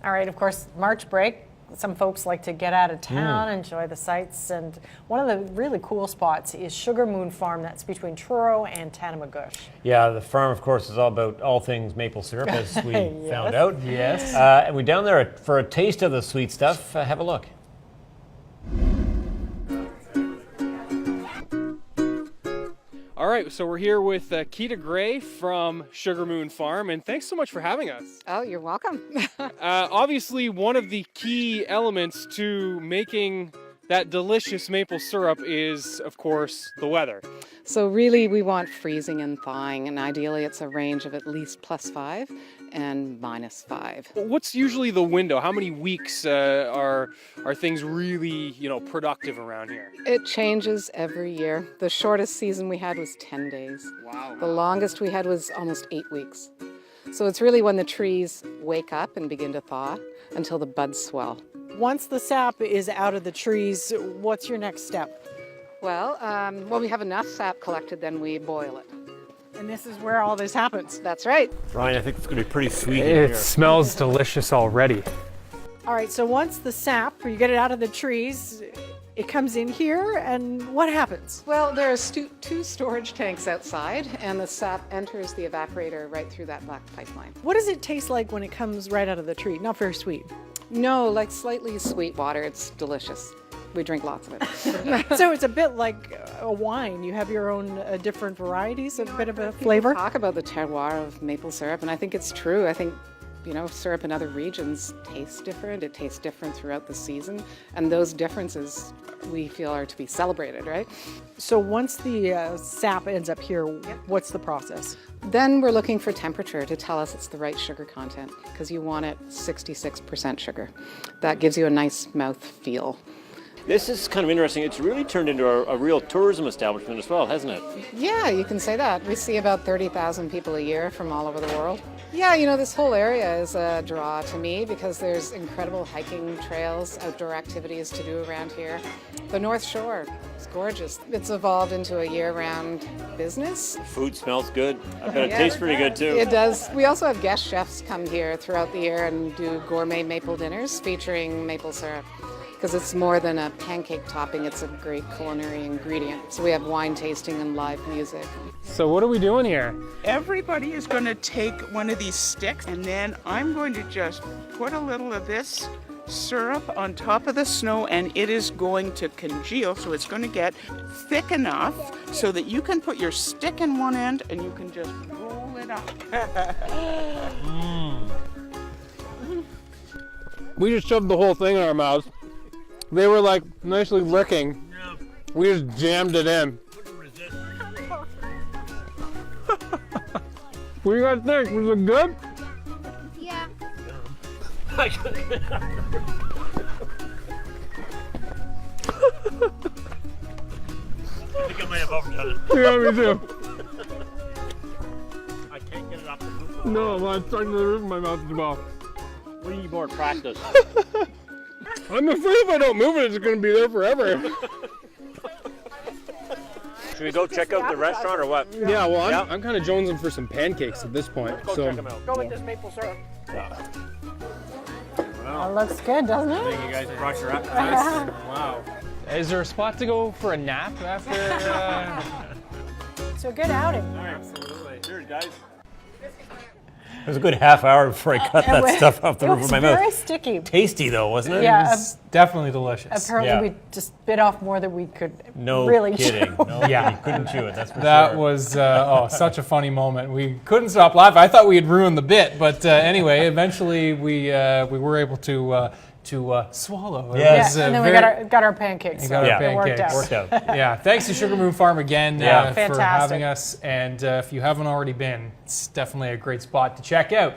All right, of course, March break. Some folks like to get out of town, enjoy the sights, and one of the really cool spots is Sugar Moon Farm. That's between Truro and Tanamagush. Yeah, the farm, of course, is all about all things maple syrup, as we Yes. found out. Yes. And we're down there for a taste of the sweet stuff. Have a look. All right, so we're here with Keita Gray from Sugar Moon Farm, and thanks so much for having us. Oh, you're welcome. Obviously, one of the key elements to making that delicious maple syrup is, of course, the weather. So really, we want freezing and thawing, and ideally it's a range of at least +5 and -5. What's usually the window? How many weeks are things really, productive around here? It changes every year. The shortest season we had was 10 days. Wow. The longest we had was almost 8 weeks. So it's really when the trees wake up and begin to thaw until the buds swell. Once the sap is out of the trees, what's your next step? Well, when we have enough sap collected, then we boil it. And this is where all this happens. That's right. Ryan, I think it's going to be pretty sweet in It here. smells delicious already. All right, so once the sap, you get it out of the trees, it comes in here, and what happens? Well, there are two storage tanks outside, and the sap enters the evaporator right through that black pipeline. What does it taste like when it comes right out of the tree? Not very sweet. No, like slightly sweet water. It's delicious. We drink lots of it. So it's a bit like a wine. You have your own different varieties, a bit of a flavor. Talk about the terroir of maple syrup, and I think it's true. I think, syrup in other regions tastes different. It tastes different throughout the season, and those differences we feel are to be celebrated, right? So once the sap ends up here, what's the process? Then we're looking for temperature to tell us it's the right sugar content, because you want it 66% sugar. That gives you a nice mouth feel. This is kind of interesting. It's really turned into a real tourism establishment as well, hasn't it? Yeah, you can say that. We see about 30,000 people a year from all over the world. Yeah, this whole area is a draw to me because there's incredible hiking trails, outdoor activities to do around here. The North Shore is gorgeous. It's evolved into a year-round business. Food smells good. I bet it tastes pretty good too. It does. We also have guest chefs come here throughout the year and do gourmet maple dinners featuring maple syrup. Because it's more than a pancake topping, it's a great culinary ingredient. So we have wine tasting and live music. So what are we doing here? Everybody is going to take one of these sticks, and then I'm going to just put a little of this syrup on top of the snow, and it is going to congeal, so it's going to get thick enough so that you can put your stick in one end and you can just roll it up. We just shoved the whole thing in our mouths. They were like nicely licking. We just jammed it in. What do you guys think? Was it good? Yeah. I think I might have overdone it. Yeah, me too. I can't get it off the roof. No, well, it's stuck to the roof of my mouth as well. We need more practice. I'm afraid if I don't move it, it's going to be there forever. Should we go check out the restaurant or what? Yeah, well, Yeah. I'm kind of jonesing for some pancakes at this point. Go check them out. Go with this maple syrup. Wow. That looks good, doesn't I it? think you guys brought your appetizers. Wow. Is there a spot to go for a nap after? So good outing. Absolutely. Cheers, guys. It was a good half hour before I cut that stuff off the roof of my It was very mouth. sticky. Tasty though, wasn't it? Yeah, Definitely delicious. apparently Yeah. we just bit off more than we could No really kidding. chew. No, Yeah. you couldn't chew it. That's for That sure. was such a funny moment. We couldn't stop laughing. I thought we had ruined the bit, but anyway, eventually we were able to swallow. It Yes. was, Yeah, and then we got our pancakes. got so our it worked pancakes. out. Worked out. Yeah, thanks to Sugar Moon Farm again Yeah. for Fantastic. having us. And if you haven't already been, it's definitely a great spot to check out.